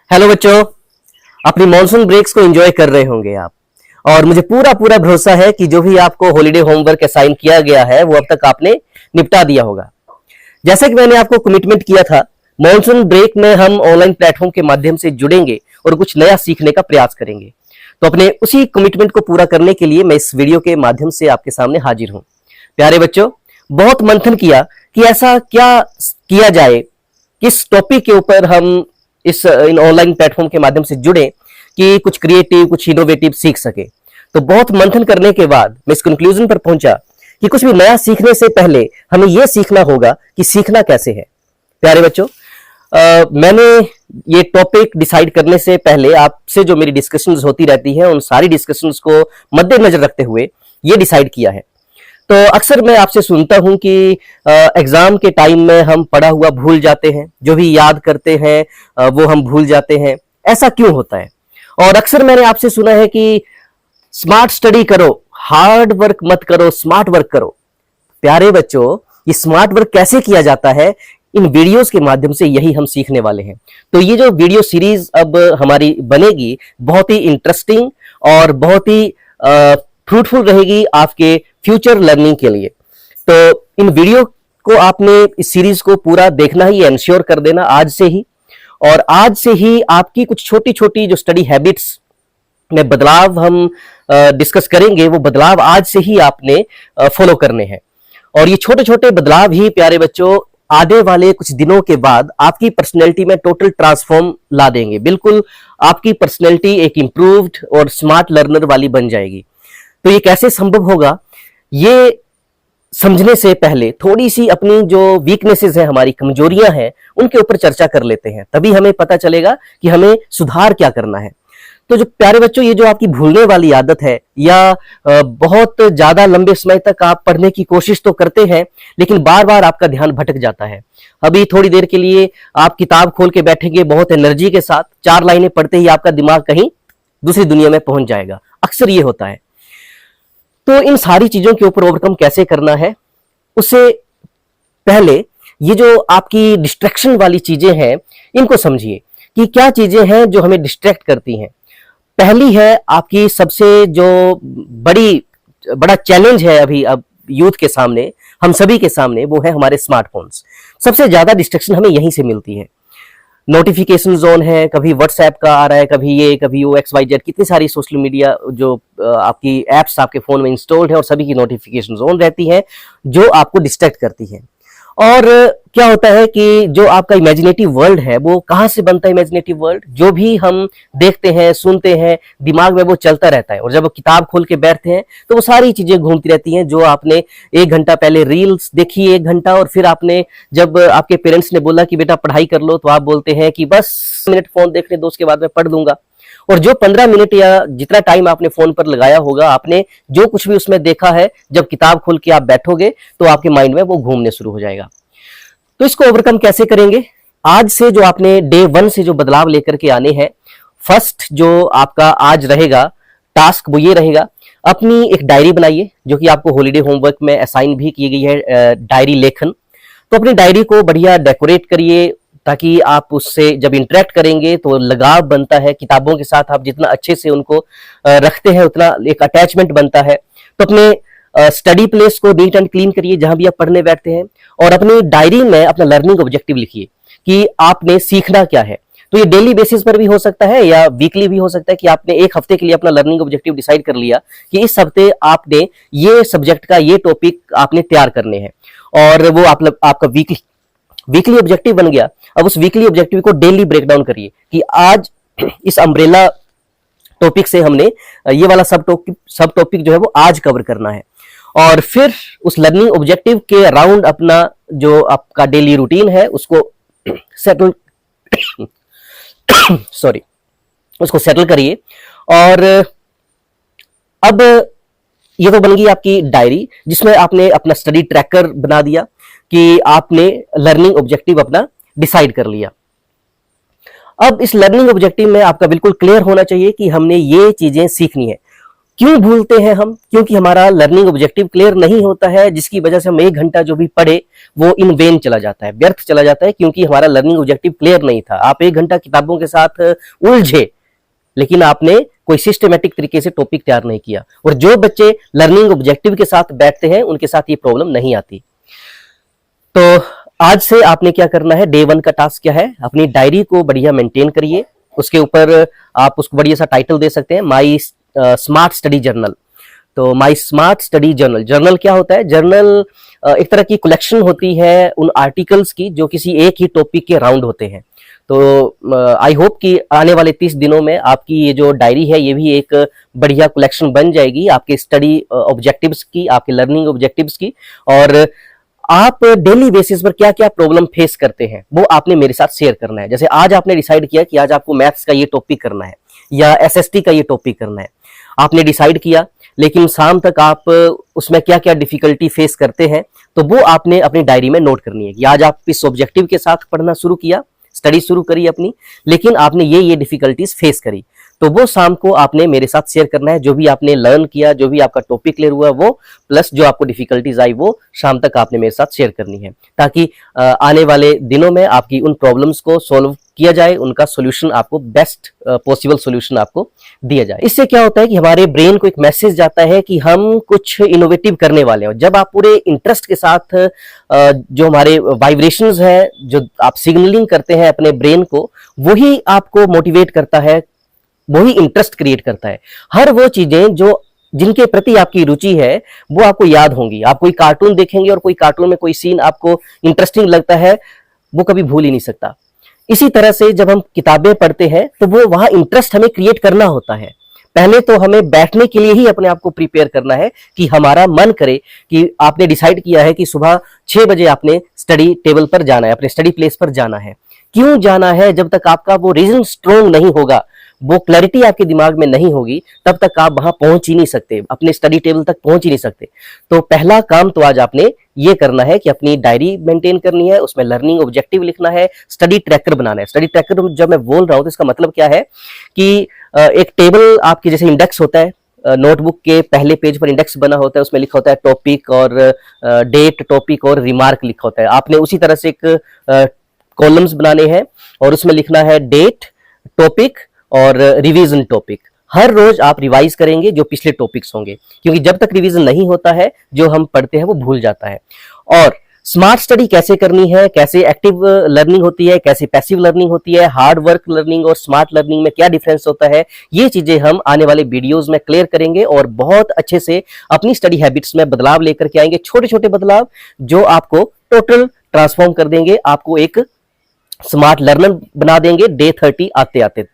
Hello बच्चों, अपनी monsoon breaks को एंजॉय कर रहे होंगे आप। और मुझे पूरा पूरा भरोसा है कि जो भी आपको हॉलीडे होमवर्क असाइन किया गया है वो अब तक आपने निपटा दिया होगा। जैसा कि मैंने आपको कमिटमेंट किया था, मॉनसून ब्रेक में हम ऑनलाइन प्लेटफॉर्म के माध्यम से जुड़ेंगे और कुछ नया सीखने का प्रयास करेंगे। तो अपने उसी कमिटमेंट को पूरा करने के लिए मैं इस वीडियो के माध्यम से आपके सामने हाजिर हूं। प्यारे बच्चों, बहुत मंथन किया कि ऐसा क्या किया जाए, किस टॉपिक के ऊपर हम इन ऑनलाइन प्लेटफॉर्म के माध्यम से जुड़े कि कुछ क्रिएटिव, कुछ इनोवेटिव सीख सके। तो बहुत मंथन करने के बाद मैं इस कंक्लूजन पर पहुंचा कि कुछ भी नया सीखने से पहले हमें यह सीखना होगा कि सीखना कैसे है। प्यारे बच्चों, मैंने ये टॉपिक डिसाइड करने से पहले आपसे जो मेरी डिस्कशंस होती रहती है उन सारी डिस्कशंस को मद्देनजर रखते हुए ये डिसाइड किया है। तो अक्सर मैं आपसे सुनता हूं कि एग्जाम के टाइम में हम पढ़ा हुआ भूल जाते हैं, जो भी याद करते हैं वो हम भूल जाते हैं। ऐसा क्यों होता है? और अक्सर मैंने आपसे सुना है कि स्मार्ट स्टडी करो, हार्ड वर्क मत करो, स्मार्ट वर्क करो। प्यारे बच्चों, ये स्मार्ट वर्क कैसे किया जाता है, इन वीडियोस के माध्यम से यही हम सीखने वाले हैं। तो ये जो वीडियो सीरीज अब हमारी बनेगी बहुत ही इंटरेस्टिंग और बहुत ही फ्रूटफुल रहेगी आपके फ्यूचर लर्निंग के लिए। तो इन वीडियो को आपने इस सीरीज को पूरा देखना ही, एंश्योर कर देना आज से ही। और आज से ही आपकी कुछ छोटी छोटी जो स्टडी हैबिट्स में बदलाव हम डिस्कस करेंगे, वो बदलाव आज से ही आपने फॉलो करने हैं। और ये छोटे छोटे बदलाव ही प्यारे बच्चों आने वाले कुछ दिनों के बाद आपकी पर्सनैलिटी में टोटल ट्रांसफॉर्म ला देंगे। बिल्कुल आपकी पर्सनैलिटी एक इंप्रूव्ड और स्मार्ट लर्नर वाली बन जाएगी। तो ये कैसे संभव होगा, ये समझने से पहले थोड़ी सी अपनी जो वीकनेसेस हैं, हमारी कमजोरियां हैं, उनके ऊपर चर्चा कर लेते हैं। तभी हमें पता चलेगा कि हमें सुधार क्या करना है। तो जो प्यारे बच्चों, ये जो आपकी भूलने वाली आदत है या बहुत ज्यादा लंबे समय तक आप पढ़ने की कोशिश तो करते हैं लेकिन बार बार आपका ध्यान भटक जाता है। अभी थोड़ी देर के लिए आप किताब खोल के बैठेंगे बहुत एनर्जी के साथ, 4 लाइनें पढ़ते ही आपका दिमाग कहीं दूसरी दुनिया में पहुंच जाएगा। अक्सर ये होता है। तो इन सारी चीजों के ऊपर ओवरकम कैसे करना है, उससे पहले ये जो आपकी डिस्ट्रैक्शन वाली चीजें हैं इनको समझिए कि क्या चीजें हैं जो हमें डिस्ट्रैक्ट करती हैं। पहली है आपकी सबसे जो बड़ा चैलेंज है अभी अब यूथ के सामने, हम सभी के सामने, वो है हमारे स्मार्टफोन्स। सबसे ज्यादा डिस्ट्रैक्शन हमें यहीं से मिलती है। नोटिफिकेशन जोन है, कभी व्हाट्सएप का आ रहा है, कभी वो XYZ, कितनी सारी सोशल मीडिया जो आपकी एप्स आपके फोन में इंस्टॉल्ड है और सभी की नोटिफिकेशन जोन रहती है जो आपको डिस्ट्रैक्ट करती है। और क्या होता है कि जो आपका इमेजिनेटिव वर्ल्ड है, वो कहाँ से बनता है इमेजिनेटिव वर्ल्ड? जो भी हम देखते हैं, सुनते हैं, दिमाग में वो चलता रहता है। और जब किताब खोल के बैठते हैं तो वो सारी चीजें घूमती रहती हैं जो आपने 1 घंटा पहले रील्स देखी 1 घंटा, और फिर आपने जब आपके पेरेंट्स ने बोला कि बेटा पढ़ाई कर लो तो आप बोलते हैं कि बस मिनट फोन देखने दो, उसके बाद मैं पढ़ लूंगा। और जो 15 मिनट या जितना टाइम आपने फोन पर लगाया होगा, आपने जो कुछ भी उसमें देखा है, जब किताब खोल के आप बैठोगे तो आपके माइंड में वो घूमने शुरू हो जाएगा। तो इसको ओवरकम कैसे करेंगे? आज से जो आपने डे 1 से जो बदलाव लेकर के आने हैं, फर्स्ट जो आपका आज रहेगा टास्क, वो ये रहेगा, अपनी एक डायरी बनाइए जो कि आपको हॉलीडे होमवर्क में असाइन भी की गई है, डायरी लेखन। तो अपनी डायरी को बढ़िया डेकोरेट करिए ताकि आप उससे जब इंटरेक्ट करेंगे तो लगाव बनता है। किताबों के साथ आप जितना अच्छे से उनको रखते हैं उतना एक अटैचमेंट बनता है। तो अपने स्टडी प्लेस को नीट एंड क्लीन करिए जहां भी आप पढ़ने बैठते हैं, और अपनी डायरी में अपना लर्निंग ऑब्जेक्टिव लिखिए कि आपने सीखना क्या है। तो ये डेली बेसिस पर भी हो सकता है या वीकली भी हो सकता है कि आपने 1 हफ्ते के लिए अपना लर्निंग ऑब्जेक्टिव डिसाइड कर लिया कि इस हफ्ते आपने ये सब्जेक्ट का ये टॉपिक आपने तैयार करने हैं, और वो आपका वीकली ऑब्जेक्टिव बन गया। अब उस वीकली ऑब्जेक्टिव को डेली ब्रेक डाउन करिए कि आज इस अम्ब्रेला टॉपिक से हमने ये वाला सब टॉपिक जो है वो आज कवर करना है। और फिर उस लर्निंग ऑब्जेक्टिव के अराउंड अपना जो आपका डेली रूटीन है उसको सेटल उसको सेटल करिए। और अब ये तो बन गई आपकी डायरी जिसमें आपने अपना स्टडी ट्रैकर बना दिया कि आपने लर्निंग ऑब्जेक्टिव अपना डिसाइड कर लिया। अब इस लर्निंग ऑब्जेक्टिव में आपका बिल्कुल क्लियर होना चाहिए कि हमने ये चीजें सीखनी है। क्यों भूलते हैं हम? क्योंकि हमारा लर्निंग ऑब्जेक्टिव क्लियर नहीं होता है, जिसकी वजह से हम 1 घंटा जो भी पढ़े वो इन वेन चला जाता है, व्यर्थ चला जाता है, क्योंकि हमारा लर्निंग ऑब्जेक्टिव क्लियर नहीं था। आप 1 घंटा किताबों के साथ उलझे, लेकिन आपने कोई सिस्टमेटिक तरीके से टॉपिक तैयार नहीं किया। और जो बच्चे लर्निंग ऑब्जेक्टिव के साथ बैठते हैं उनके साथ ये प्रॉब्लम नहीं आती। तो आज से आपने क्या करना है, डे 1 का टास्क क्या है, अपनी डायरी को बढ़िया मेंटेन करिए। उसके ऊपर आप उसको बढ़िया सा टाइटल दे सकते हैं, माई स्मार्ट स्टडी जर्नल। तो my smart study journal, journal क्या होता है? जर्नल एक तरह की कलेक्शन होती है उन आर्टिकल्स की जो किसी एक ही टॉपिक के राउंड होते हैं। तो आई होप कि आने वाले 30 दिनों में आपकी ये जो डायरी है ये भी एक बढ़िया कलेक्शन बन जाएगी आपके स्टडी ऑब्जेक्टिव्स की, आपके लर्निंग ऑब्जेक्टिव्स की। और आप डेली बेसिस पर क्या क्या प्रॉब्लम फेस करते हैं वो आपने मेरे साथ शेयर करना है। जैसे आज आपने डिसाइड किया कि आज आपको मैथ्स का ये टॉपिक करना है या एसएसटी का ये टॉपिक करना है, आपने डिसाइड किया, लेकिन शाम तक आप उसमें क्या क्या डिफिकल्टी फेस करते हैं तो वो आपने अपनी डायरी में नोट करनी है कि आज आप इस ऑब्जेक्टिव के साथ पढ़ना शुरू किया, स्टडी शुरू करी अपनी, लेकिन आपने ये डिफिकल्टीज फेस करी, तो वो शाम को आपने मेरे साथ शेयर करना है। जो भी आपने लर्न किया, जो भी आपका टॉपिक क्लियर हुआ वो, प्लस जो आपको डिफिकल्टीज आई वो शाम तक आपने मेरे साथ शेयर करनी है, ताकि आने वाले दिनों में आपकी उन प्रॉब्लम्स को सॉल्व किया जाए, उनका सोल्यूशन आपको बेस्ट पॉसिबल सोल्यूशन आपको दिया जाए। इससे क्या होता है कि हमारे ब्रेन को एक मैसेज जाता है कि हम कुछ इनोवेटिव करने वाले हैं। जब आप पूरे इंटरेस्ट के साथ जो हमारे वाइब्रेशंस हैं, जो आप सिग्नलिंग करते हैं अपने ब्रेन को, वही आपको मोटिवेट करता है, वही इंटरेस्ट क्रिएट करता है। हर वो चीजें जो जिनके प्रति आपकी रुचि है वो आपको याद होंगी। आप कोई कार्टून देखेंगे और कोई कार्टून में कोई सीन आपको इंटरेस्टिंग लगता है, वो कभी भूल ही नहीं सकता। इसी तरह से जब हम किताबें पढ़ते हैं तो वो वहां इंटरेस्ट हमें क्रिएट करना होता है। पहले तो हमें बैठने के लिए ही अपने आप को प्रिपेयर करना है कि हमारा मन करे कि आपने डिसाइड किया है कि सुबह 6 बजे आपने स्टडी टेबल पर जाना है, अपने स्टडी प्लेस पर जाना है। क्यों जाना है? जब तक आपका वो रीजन स्ट्रोंग नहीं होगा, वो क्लैरिटी आपके दिमाग में नहीं होगी, तब तक आप वहां पहुंच ही नहीं सकते, अपने स्टडी टेबल तक पहुंच ही नहीं सकते। तो पहला काम तो आज आपने ये करना है कि अपनी डायरी मेंटेन करनी है, उसमें लर्निंग ऑब्जेक्टिव लिखना है, स्टडी ट्रैकर बनाना है। स्टडी ट्रैकर जब मैं बोल रहा हूं तो इसका मतलब क्या है कि एक टेबल आपके जैसे इंडेक्स होता है, नोटबुक के पहले पेज पर इंडेक्स बना होता है, उसमें लिखा होता है टॉपिक और डेट, टॉपिक और रिमार्क लिखा होता है। आपने उसी तरह से एक कॉलम्स बनाने हैं और उसमें लिखना है डेट, टॉपिक और रिवीजन टॉपिक। हर रोज आप रिवाइज करेंगे जो पिछले टॉपिक्स होंगे, क्योंकि जब तक रिवीजन नहीं होता है जो हम पढ़ते हैं वो भूल जाता है। और स्मार्ट स्टडी कैसे करनी है, कैसे एक्टिव लर्निंग होती है, कैसे पैसिव लर्निंग होती है, हार्ड वर्क लर्निंग और स्मार्ट लर्निंग में क्या डिफरेंस होता है, ये चीजें हम आने वाले वीडियोस में क्लियर करेंगे और बहुत अच्छे से अपनी स्टडी हैबिट्स में बदलाव लेकर के आएंगे। छोटे छोटे बदलाव जो आपको टोटल ट्रांसफॉर्म कर देंगे, आपको एक स्मार्ट लर्नर बना देंगे डे 30 आते आते।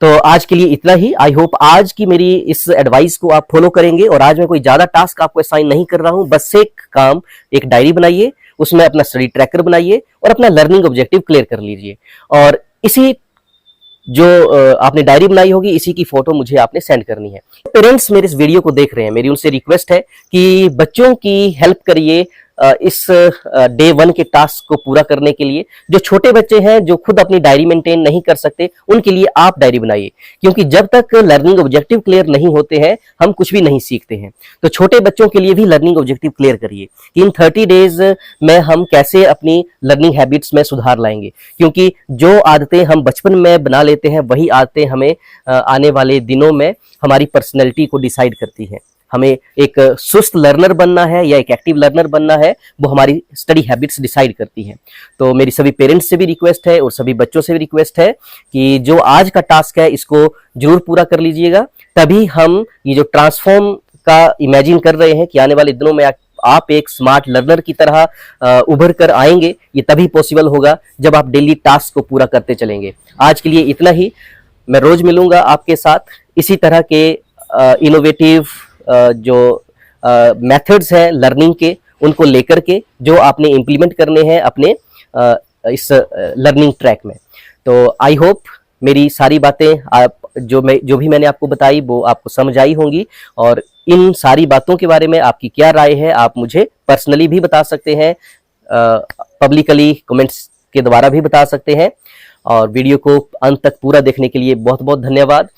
तो आज के लिए इतना ही। आई होप आज की मेरी इस एडवाइस को आप फॉलो करेंगे। और आज मैं कोई ज्यादा टास्क आपको असाइन नहीं कर रहा हूं, बस एक काम, एक डायरी बनाइए, उसमें अपना स्टडी ट्रैकर बनाइए और अपना लर्निंग ऑब्जेक्टिव क्लियर कर लीजिए। और इसी जो आपने डायरी बनाई होगी, इसी की फोटो मुझे आपने सेंड करनी है। पेरेंट्स मेरे इस वीडियो को देख रहे हैं, मेरी उनसे रिक्वेस्ट है कि बच्चों की हेल्प करिए इस डे 1 के टास्क को पूरा करने के लिए। जो छोटे बच्चे हैं, जो खुद अपनी डायरी मेंटेन नहीं कर सकते, उनके लिए आप डायरी बनाइए, क्योंकि जब तक लर्निंग ऑब्जेक्टिव क्लियर नहीं होते हैं हम कुछ भी नहीं सीखते हैं। तो छोटे बच्चों के लिए भी लर्निंग ऑब्जेक्टिव क्लियर करिए कि इन 30 डेज में हम कैसे अपनी लर्निंग हैबिट्स में सुधार लाएंगे, क्योंकि जो आदतें हम बचपन में बना लेते हैं वही आदतें हमें आने वाले दिनों में हमारी पर्सनैलिटी को डिसाइड करती हैं। हमें एक सुस्त लर्नर बनना है या एक एक्टिव लर्नर बनना है, वो हमारी स्टडी हैबिट्स डिसाइड करती हैं। तो मेरी सभी पेरेंट्स से भी रिक्वेस्ट है और सभी बच्चों से भी रिक्वेस्ट है कि जो आज का टास्क है इसको जरूर पूरा कर लीजिएगा। तभी हम ये जो ट्रांसफॉर्म का इमेजिन कर रहे हैं कि आने वाले दिनों में आप एक स्मार्ट लर्नर की तरह उभर कर आएंगे, ये तभी पॉसिबल होगा जब आप डेली टास्क को पूरा करते चलेंगे। आज के लिए इतना ही। मैं रोज मिलूंगा आपके साथ इसी तरह के इनोवेटिव जो मेथड्स हैं लर्निंग के, उनको लेकर के जो आपने इम्प्लीमेंट करने हैं अपने इस लर्निंग ट्रैक में। तो आई होप मेरी सारी बातें आप जो भी मैंने आपको बताई वो आपको समझ आई होंगी। और इन सारी बातों के बारे में आपकी क्या राय है आप मुझे पर्सनली भी बता सकते हैं, पब्लिकली कमेंट्स के द्वारा भी बता सकते हैं। और वीडियो को अंत तक पूरा देखने के लिए बहुत बहुत धन्यवाद।